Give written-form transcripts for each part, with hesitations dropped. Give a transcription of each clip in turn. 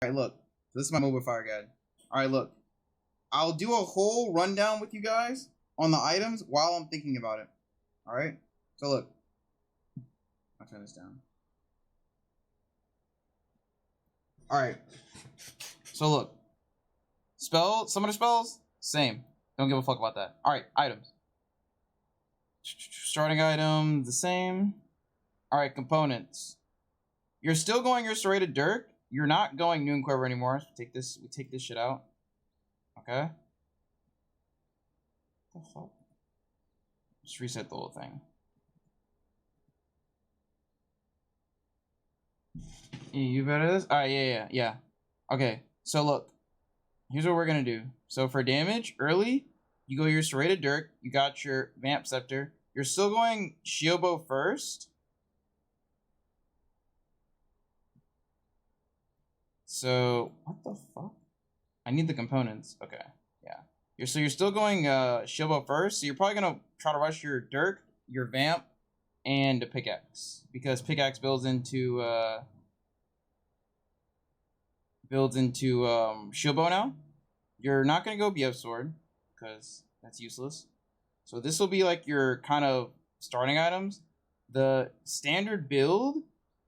Alright, look. This is my mobafire guide. Alright, look. I'll do a whole rundown with you guys on the items while I'm thinking about it. Alright? So look. I'll turn this down. Alright. So look. Summoner spells, same. Don't give a fuck about that. Alright, items. Starting item, the same. Alright, components. You're still going your serrated dirk. You're not going Noon Quiver anymore. So we take this shit out. Okay. What the fuck? Just reset the whole thing. You better this? Alright, yeah. Okay, so look. Here's what we're gonna do. So for damage, early, you go your serrated dirk. You got your Vamp Scepter. You're still going Shield Bow first. So, what the fuck? I need the components. Okay, yeah. You're still going Shield Bow first, so you're probably gonna try to rush your dirk, your Vamp, and a pickaxe. Because pickaxe builds into Shield Bow now. You're not gonna go BF Sword, because that's useless. So this will be like your kind of starting items. The standard build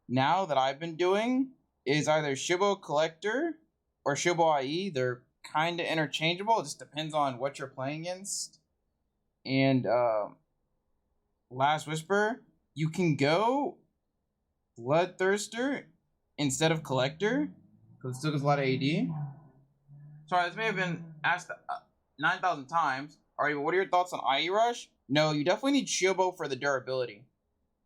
now that I've been doing is either Shield Bow Collector or Shield Bow IE. They're kind of interchangeable. It just depends on what you're playing against. And Last Whisper, you can go Bloodthirster instead of Collector, because it still gives a lot of AD. Sorry, this may have been asked 9,000 times. Alright, but what are your thoughts on IE Rush? No, you definitely need Shield Bow for the durability.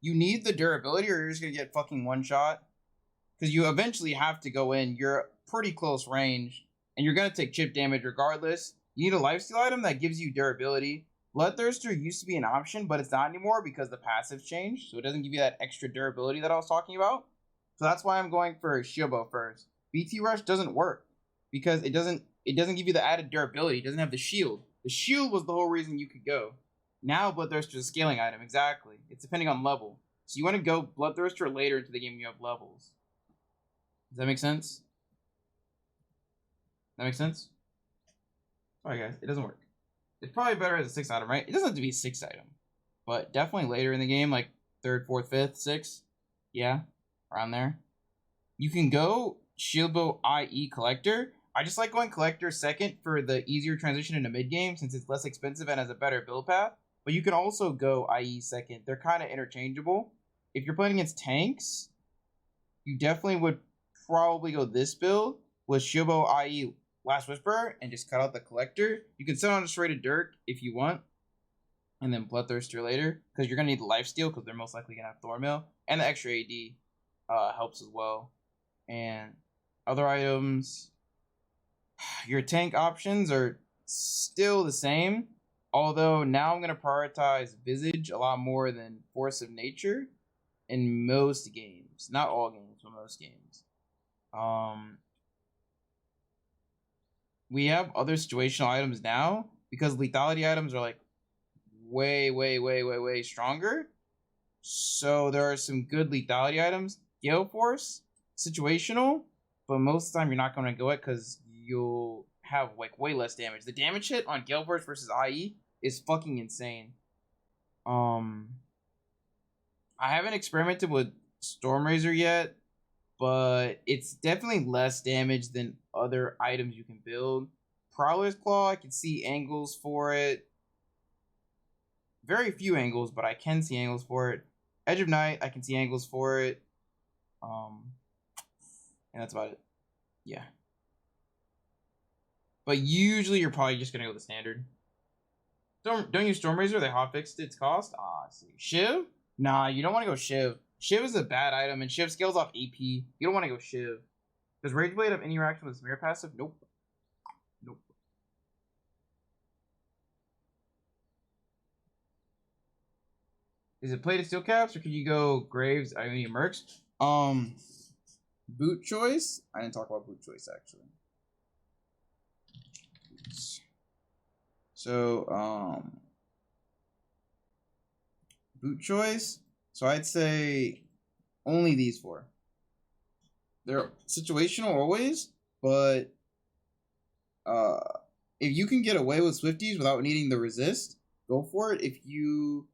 You need the durability or you're just going to get fucking one shot. Because you eventually have to go in. You're pretty close range. And you're going to take chip damage regardless. You need a lifesteal item that gives you durability. Bloodthirster used to be an option, but it's not anymore because the passives changed. So it doesn't give you that extra durability that I was talking about. So that's why I'm going for Shield Bow first. BT Rush doesn't work. Because it doesn't give you the added durability. It doesn't have the shield. The shield was the whole reason you could go. Now Bloodthirster is a scaling item, exactly. It's depending on level. So you want to go Bloodthirster later into the game when you have levels. Does that make sense? That makes sense? Sorry guys, it doesn't work. It's probably better as a 6 item, right? It doesn't have to be a 6 item. But definitely later in the game, like 3rd, 4th, 5th, 6th. Yeah, around there. You can go Shield Bow IE Collector. I just like going Collector second for the easier transition into mid-game since it's less expensive and has a better build path. But you can also go IE second. They're kind of interchangeable. If you're playing against tanks, you definitely would probably go this build with Shield Bow IE Last Whisper and just cut out the Collector. You can set on a serrated dirk if you want. And then Bloodthirster later. Because you're going to need the lifesteal because they're most likely going to have Thornmail. And the extra AD helps as well. And other items, your tank options are still the same, although now I'm going to prioritize Visage a lot more than Force of Nature in most games. Not all games, but most games. We have other situational items now because lethality items are like way stronger. So there are some good lethality items. Gale Force, situational, but most of the time you're not going to go it because you'll have like way less damage. The damage hit on Gale Force versus IE is fucking insane. I haven't experimented with Stormrazor yet, but it's definitely less damage than other items you can build. Prowler's Claw, I can see angles for it. Very few angles, but I can see angles for it. Edge of Night, I can see angles for it. And that's about it. Yeah. But usually you're probably just gonna go with the standard. Don't use Stormrazor, they hotfixed its cost. I see. Shiv? Nah, you don't want to go Shiv. Shiv is a bad item, and Shiv scales off AP. You don't want to go Shiv. Does Rageblade have any interaction with Samira passive? Nope. Nope. Is it plated steel caps, or can you go Graves? I mean, Mercs? Boot choice? I didn't talk about boot choice, actually. So, boot choice. So I'd say only these four. They're situational always, But if you can get away with Swifties without needing the resist, go for it. If you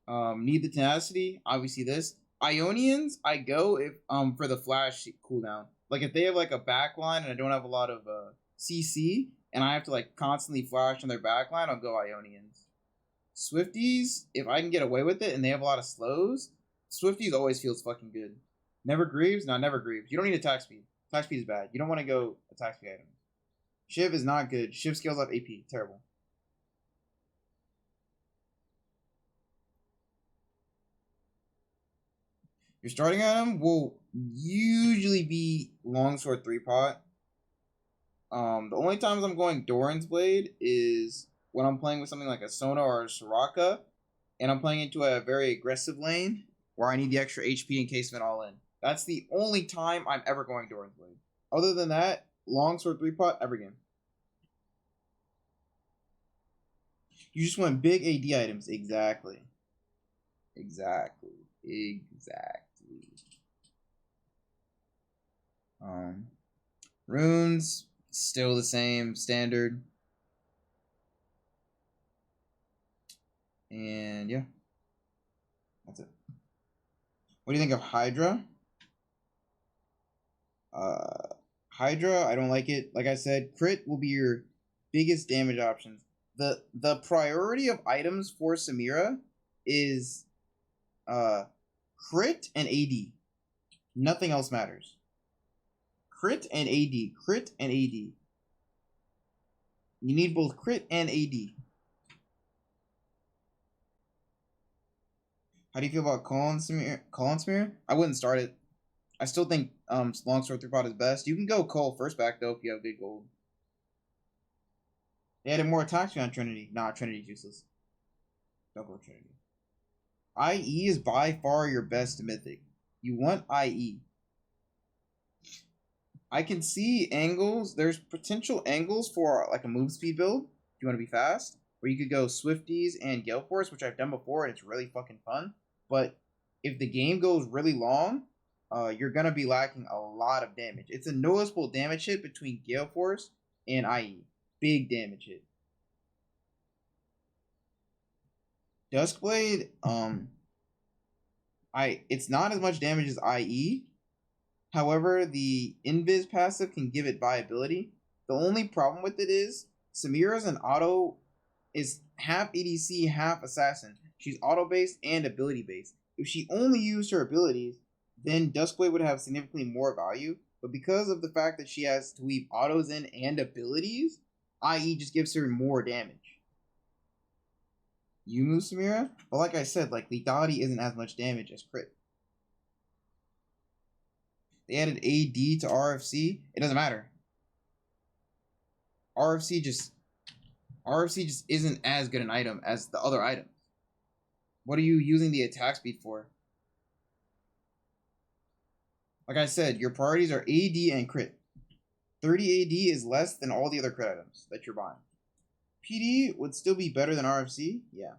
need the tenacity, obviously this. Ionians, I go if for the flash cooldown. Like if they have like a backline and I don't have a lot of CC and I have to like constantly flash on their backline, I'll go Ionians. Swifties, if I can get away with it and they have a lot of slows, Swifties always feels fucking good. Never Greaves? No, never Greaves. You don't need attack speed. Attack speed is bad. You don't want to go attack speed items. Shiv is not good. Shiv scales up AP. Terrible. Your starting item will usually be Longsword 3-pot. The only times I'm going Doran's Blade is when I'm playing with something like a Sona or a Soraka, and I'm playing into a very aggressive lane where I need the extra HP in case of an all-in. That's the only time I'm ever going Doran's Blade. Other than that, Longsword 3-pot every game. You just want big AD items. Exactly. Runes, still the same, standard. And yeah. That's it. What do you think of Hydra? Hydra, I don't like it. Like I said, crit will be your biggest damage options. The priority of items for Samira is crit and AD. Nothing else matters. Crit and AD. Crit and AD. You need both crit and AD. How do you feel about Colin Samir? I wouldn't start it. I still think Longsword 3-pot is best. You can go Cole first back though if you have good gold. They added more attack speed on Trinity. Nah, Trinity's useless. Don't go Trinity. IE is by far your best mythic. You want IE. I can see angles. There's potential angles for like a move speed build if you want to be fast, where you could go Swifties and Gale Force, which I've done before and it's really fucking fun. But if the game goes really long, you're gonna be lacking a lot of damage. It's a noticeable damage hit between Gale Force and IE. Big damage hit. Duskblade, it's not as much damage as IE. However, the Invis passive can give it viability. The only problem with it is Samira's an auto is half ADC, half assassin. She's auto based and ability based. If she only used her abilities, then Duskblade would have significantly more value. But because of the fact that she has to weave autos in and abilities, IE just gives her more damage. You move Samira, but like I said, like lethality isn't as much damage as crit. They added AD to RFC. It doesn't matter. RFC just isn't as good an item as the other items. What are you using the attack speed for? Like I said, your priorities are AD and crit. 30 AD is less than all the other crit items that you're buying. PD would still be better than RFC? Yeah.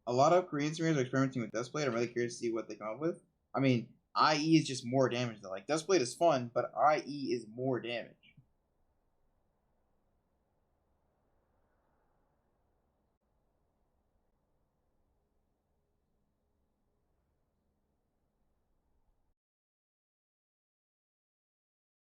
A lot of Korean streamers are experimenting with Duskblade. I'm really curious to see what they come up with. I mean, IE is just more damage though. Like Duskblade is fun, but IE is more damage.